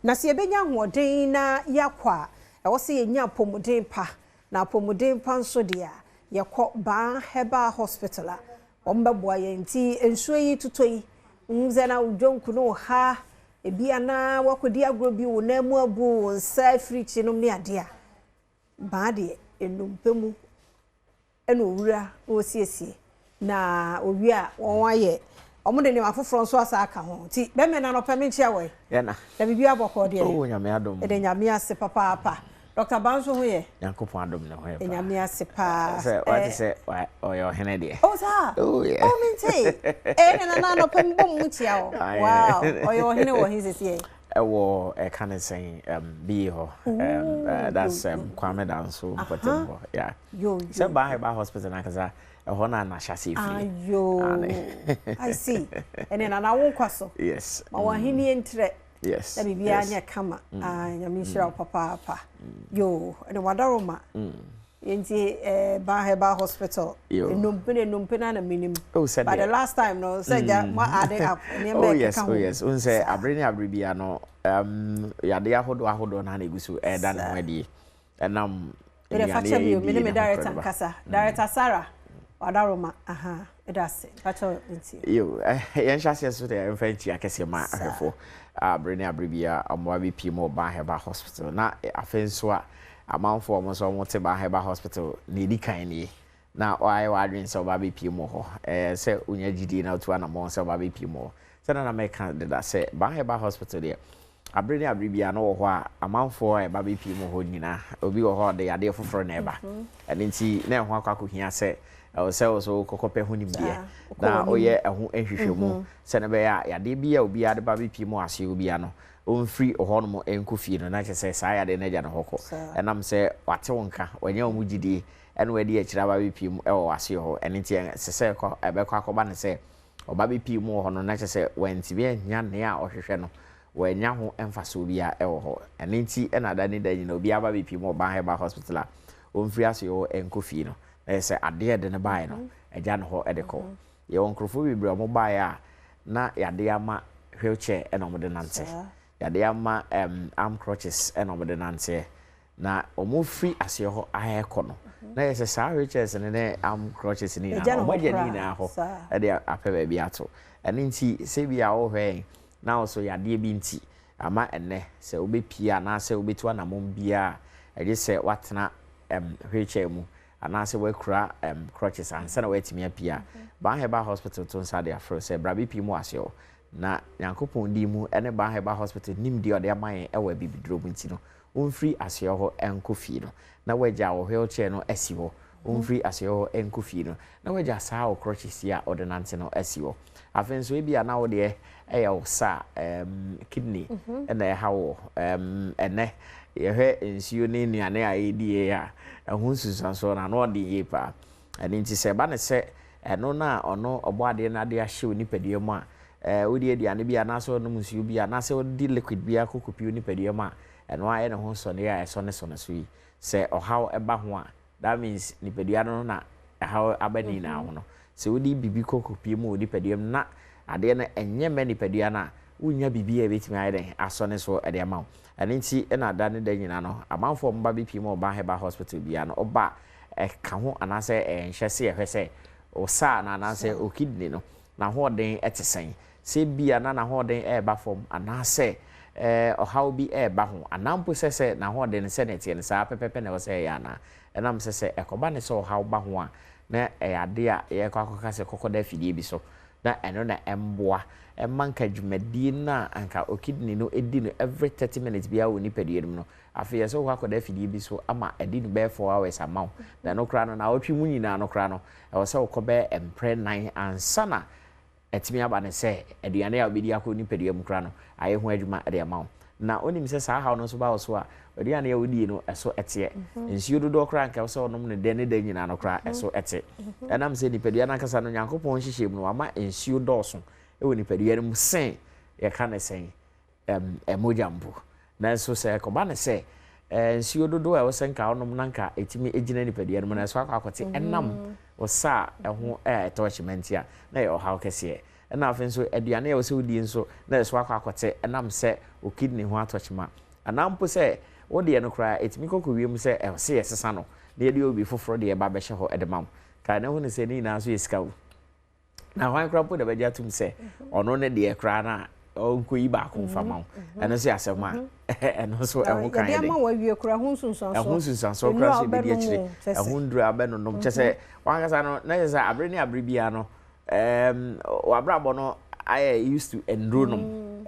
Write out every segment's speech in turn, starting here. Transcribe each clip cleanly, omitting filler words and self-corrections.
na se ebenya hoden na yakwa e wo se yenya pomuden pa na pomuden pa nso dia yakọ BAAH HERBAL Hospital a ombeboa yenti ensuo yi tutoi nzena udwonku no ha ebia na wakodi agro bi wo na mu abu nsa frichi no ne ade a BAAH de enumpemu eno wura wo siesie na owi a won aye omude ne afoforo nso asa aka ho ti be me na no peme nchia we ye na da bibia bokọ de o nyame adom de nyame ase papa papa Dr. Banso ho ye yankopon adom ne ho ye pa nyame ase pa say what say oyo hene de oh sir oh yeah oh minti na no peme bom mutia o wow oyo hene wo his ye ewo can say be ho that's Kwame Danso Potembo yeah yo say BAAH HERBAL Hospital na kaza ehona na hyase free ayo I see and then na won kwaso yes ma wa hini entre yes da bibia anya kama nyame hira papa papa yo and wadaroma yenti BAAH HERBal Hospital numpena na minim but the last time no say ma ade up oh yes unse abreni abribia no yade ahodo na egusu dan ho ade enam the facha bio me director nkasa director Sarah wadaroma aha edase facha nti yo yen hyase so de mfanchi akese ma ahefo abreni abribia amwa bi pimo BAAH HERBal Hospital na afenso a amanfo omo so mo te BAAH HERBal Hospital ne di kan ni na why wadwin so ba be pimo ho se unya gidi na otu na mo so ba be pimo se na me kan de da se BAAH HERBal Hospital de abreni abribia no wo ho a amanfo e ba be pimo ho nyina obi wo ho de yade foforo na eba ene nti na ho akwa kohia se o so kokope ho nimdia na oye eho ehwehwemu se na be ya yade bia obi ade ba be pimo ase obi ano on free ohonom enkofie no na kyese saa yade na gya no hoko enam se wate wonka wanya omu gidi ene wadi akira ba be pimo e wo ase ho ene nti se ko ebe kwa akoba ne se oba be pimo ho no na kyese wanti be nya ne a ohwehwe no wanya ho emfaso bia e wo ho ene nti ena da ni da nyina obi aba be pimo BAAH HERBal Hospital a on free ase ho enkofie no se ade de ne bae no agya no ho edeko ye wonkrofo bibre mo bae a na yade ama wheelchair ena mo de nante yade ama arm crutches ena mo de nante na omo free ase ho aheko no na yese saa wheelchairs ne arm crutches ni na omo agya ni na ho e de apebe bi ato ene nti se bia wo hwe na also yade bi nti ama ene se obepia na se obetu anamom bia e se watena wheelchair mu anase wakura crutches ansa na watimi apia BAAH HERBal Hospital to nsa de afro se brabi pimo asyo na yankopon di mu ene BAAH HERBal Hospital nim di ode aman ewa bibidro nti no onfri asyo ho enkofie no na waja wo wheelchair no asi ho onfri asyo ho enkofie no na waja saa o crutches ya ordinance no asi ho afenso e bia na wo de eya sa kidney ene ha wo ene yehwe ensio ne nuane a edie a ehun susanso na no de yepa ene nti se ba ne se eno na ono oboade na de ahye onipadua mu a wodi aduane bia na so no musuo bia na se wodi liquid bia kokopi onipadua mu a eno a ene ho so ne ya so ne so yi se ohaw eba ho a that means nipadua no na how abani na ho no se wodi bibi kokopi mu onipadua mu na ade na enye me nipadua na unya bibi e betimi ayede aso ne so ede ama ene nti ena da ne da nyina no amanfo mba bipi mu BAAH HERBal Hospital bia no oba ka ho anase enhwese ehwese o sa na anase o kidney no na ho den etesen se bia na ho den e ba fom anase o how bi e ba ho anampo sese na ho den se netie ne sa pepepe na o se ya na enam sese ekoba ne so how ba ho a na ade a ye kwa akaka se kokoda fidie bi so na eno na emboa emanka dwumadi na anka o kidney no edi no every 30 minutes bia woni pedie no afi so kwa koda fidie bi so ama edi no be 4 hours ama na no kra no na otwi mu nyina no kra no e wo se ukobe empre 9 ansana etimi aba ne se eduane a obedi akọ ni pedie mu kra no aye ho adwuma ede ama na onim se saa ha no so ba wo so a eduane a wodi no eso ete ensio dodo kra anka wo se onom ne de ne da nyina no kra eso ete enam se ni pedie na kasa no Nyankopon hihye mu no ama ensio dọọso ewo ni pedie no mu sen ye ka ne sen emojambu na so se ko ba ne se ensio dodo a wo se nka onom na nka etimi ejina ni pedie no na so akọ akote enam wo sa eho tochment a na ye ohaw kese na afen so aduane e so di nso na so akwakote enam se o kidney ho atochima anampo se wo de no kra etimi kokowiem se e se yesesa no na ye de obi foforo de e ba be hye ho edemam ka na hu ne se ni na so yeska wo na hwan kra po de be jatum se ono ne de kra na onko yi ba ko mfa ma eno so asema eno so e ho kan de ya ma wa wie kra ho sunsan so kra so be de akire e ho ndru abenonom chese wan kasa no na yesa abre ni abre bia no wabrabo no I used to endronum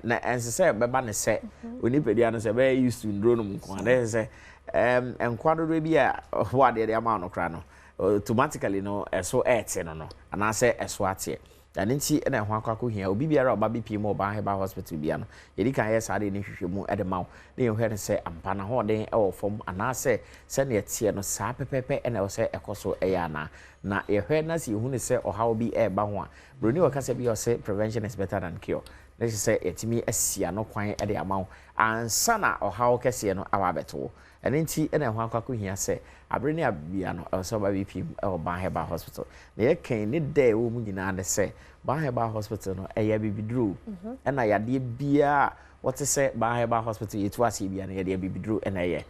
na ensese beba ne se onipedia no se be used to endronum ko na se enkwado bi a what de ama no kra no automatically no eso ete no ana se eso ate and nti na ho akwa hia obi biara oba BP mo BAAH HERBAL hospital bia no yedi kan yes ade ne hwehwemu ede mawo na ye hwe se ampa na ho den e wo fom ana se ne tie no saa pepepe na wo se ekoso eyana na ye hwe na si hu ne se ohaw bi e ba ho a broni wo kasa bi o se prevention is better than cure na se etimi asia no kwan ede amawo ansa na ohaw kese no awa beto and nti na ho akwa hia se abreni abia no so ba BP e BAAH HERBAL hospital na ye kan ne day wo mu nyina ne se BAAH HERBAL hospital no eya bibidru na yade bia what say BAAH HERBAL hospital yetu ase bia na yade bibidru na ye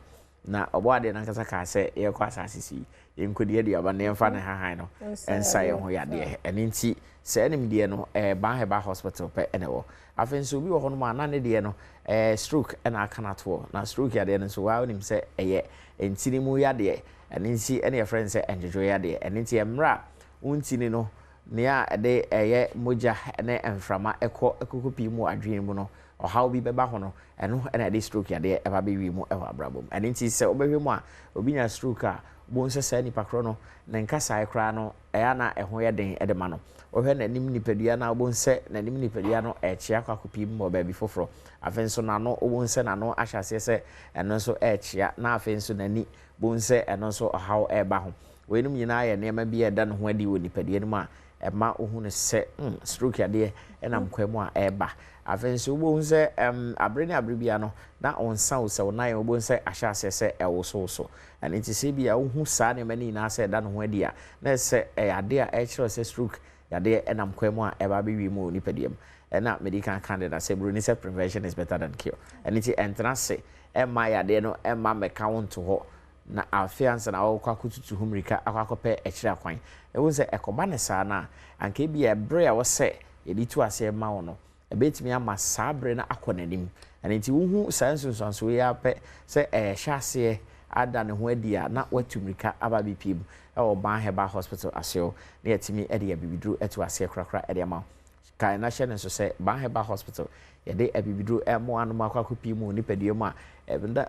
na obo ade na kasa ka se ye kwa asasisi ye nkodi de aba na emfa na hahan no ensa ye ho yade nti se enim de no BAAH HERBAL hospital pe ene wo afenso bi wo ho no ma na ne de no stroke na akana to na stroke yade no so wa onim se eye entini mu yade nti ene ye friend se enjojo yade nti emra untini no nea ede eye moja ne emframa ekokopi mu adwen mu no ohaw bi beba ho no eno na ede stroke yade eba be wi mu ewa brabom nti se obehwe mu a obi nya stroke a bo nse sa nipa kro no na nkasa ekra no eya na eho ye den ede ma no ohwe na nim nipadua na bo nse na nim nipadua no echia kwakopi mu ba bi foforo afenso na no obo nse na no ahyase se eno so echia na afenso na ni bo nse eno so ohaw eba ho wenum nyina ye nema bi eda no ho adi wo nipadua no ma ema ohunu se stroke ade enam kwemu a eba afenso bo nse abre ni abre bia no na onsa wo se wona ye bo nse ahyase se ewo so and it se bia ohu sa ne mani na se da no ho adi a na se ade a e kire se stroke yade enam kwemu a eba bi wi mu nipadua mu na medical candidate say bruni say prevention is better than cure and it entra se ema yade no ema me count ho na afiansa na awokwa kututu humrika akwakope ekire akwan ewo se ekoba ne saa na anka bi ebre a wo se yedi tu ase ma wo no ebetimi ama sabre na akonanim anti wuhu sansunsanso ya pe se hwase ada ne ho adia na watumrika aba bpm e BAAH HERBAL hospital aseo na yetimi ede ya bibidru etu ase krakra ede ma kai na hye ne so se BAAH HERBAL hospital yede abibidru emo anu akwakopi mu nipadua mu a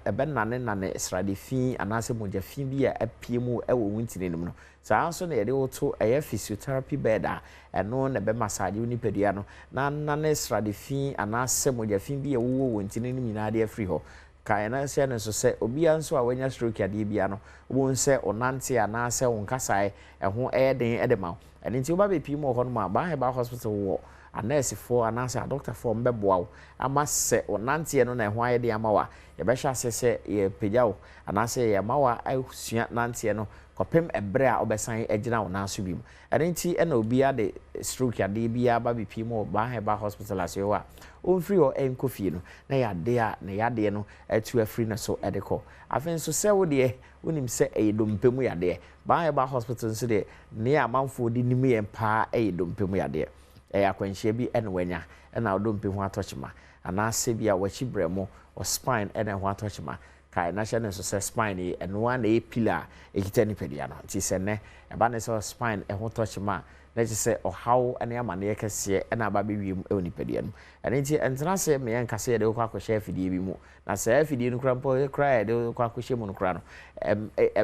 ebe nane srade fi anase moja fi bi a apie mu ewo wuntine nim no saa so na yede woto eye physiotherapy bed a eno na be massage nipadua no na nane srade fi anase moja fi bi a wo wuntine nim nyina de afri ho kai na se ne so se obi anso a wanya stroke ade bia no wo nse onante anase wonkasa ho eden edema ene nti oba be pi mu ho no ma BAAH HERBAL hospital wo a nurse for anase a doctor for mbeboa ama se onante no na ho ayede amawa ye be hwa se ye pegyawo anase ye mawa asua nante no kopem ebre a obesan agina wo na so bim ene nti ena obi ade stroke ade bia ba be pi mu BAAH HERBAL hospital aso wa on free o enkofi no na yade a na yade no atu afri na so edeko afen so se wo de wonim se edompemu yade BAAH HERBAL hospital so de ne amanfo di nim ye pa edompemu yade akwanhia bi ene wanya ena odompemu atochima anase bia wachi bremo o spine ene ho atochima kai na hye ne so se spine eno an e pillar ekita ni pedia no ti se ne eba ne so spine e ho tochima na ti se o how ene amane ye kese ena aba be wiem e oni pedia no ene ti entra se me en kase de kwa akohye afidie bi mu na se afidie no kra mpo kra de kwa akohye mu no kra no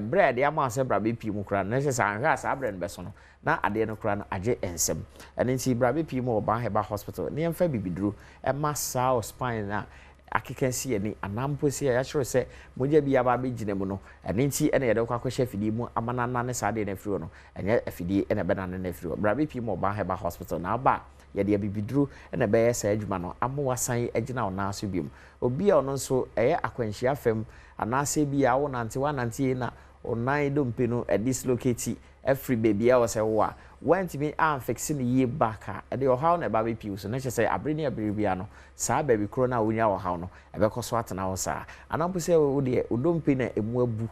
bread ya ma se bra be pi mu kra na se sa anhwa sa bread be so no na ade no kra no age ensem ene ti bra be pi mu BAAH HERBAL hospital ne emfa bibiduru e ma sa o spine na akikensi ni anamposi ya chiro se moja bi aba be gine mu no ene nti ene yede kwa akohye afidie mu amanana ne sa de na afiro no enye afidie ene be na ne afiro bra be pi mu BAAH HERBAL hospital na ba yede abibiduru ene be yesa adwuma no amowasan agina ona aso biom obi a ono nso eye akwanhia fam anase bi a wo nante wanante na onan dompe no dislocate every baby a was wo a went me am fix ni ye back a de ohaw na ba be piu so na che say abreni abribia no saa baby kro na wonya ohaw no ebekọ so atena wo saa anampo say wo de odompe na emu abu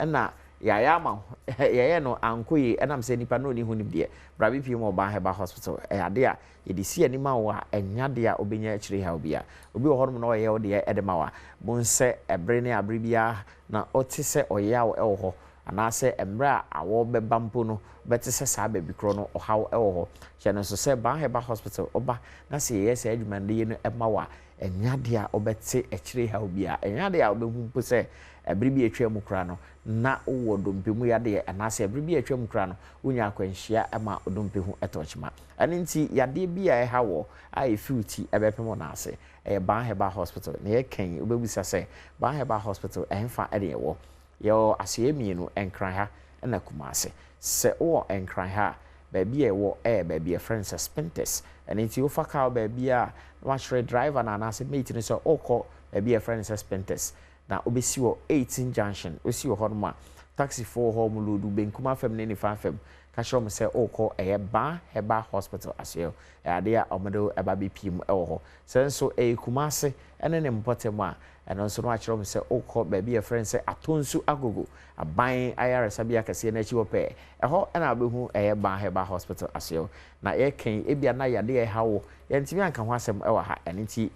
na yaya ma yeye no ankoyi enam se nipa no ni hunim de brabi piu mo BAAH HERBAL Hospital ade a yedi si anima wo a enya de a obenya akire ha obi a obi wo honom na oye wo de edema wa bon se ebreni abribia na otise oya wo ewo ho anase emra awo beba mpo no bete se saa baby kro no ohaw ewo ho hye no so se BAAH HERBAL Hospital oba na se ye se adwumande no ema wa enya de a obete akire ha obi a enya de a obehu mpo se ebribi atwa mu kra no na wo dompe mu ya de anase ebribi atwa mu kra no wonya akwanhia ema odompe hu etochima ani nti yade bi a ha wo a efuti ebepemo na ase BAAH HERBAL Hospital na ye kan obebusa se BAAH HERBAL Hospital enfa ede wo yo asemi no enkran ha na kumase se wo enkran ha baby e wo baby e friends suspenders and nti wo faka baby a wa shred driver na na se mate no so okọ baby e friends suspenders na obesi wo 18 junction osi wo hodoma taxi for ho mu lodu benkuma fam ne ni fa fam ka shro mo se okọ BAAH HERBAL Hospital aseo ade a omodo eba be pim e wo ho senso kumase ene ne mpotem a eno nso no akiro mo se okọ baby e friend se atonsu agogo aban ayaresa bia kase na chi wo pe eho na abehu BAAH HERBAL Hospital aseo na ye kan ebia na yade e hawo ye ntimi anka ho asem e wa ha ene nti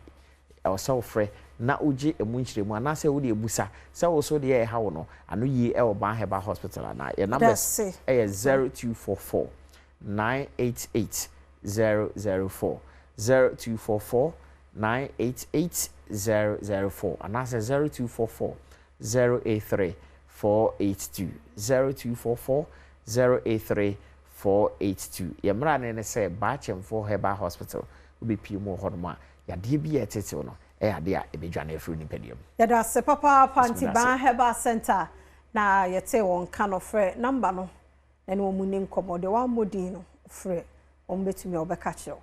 e wo se wo frɛ na uji emunchiremu anase wo de ebusa se wo so de e hawo no ano yi e wo BAAH HERBAL Hospital na ye numbers e 0244 988 004 0244 988 004 anase 0244 083 482 0244 083 482 yemra ne se BAAH HERBAL Hospital obi pimo hodoma yade bi etete no ade a ebedwane afru ni pedium yada se papa panti BAAH HERBAL Center na yete won kan ofre number no ene wo munim komo de wa modi no ofre o mbetumi obeka kire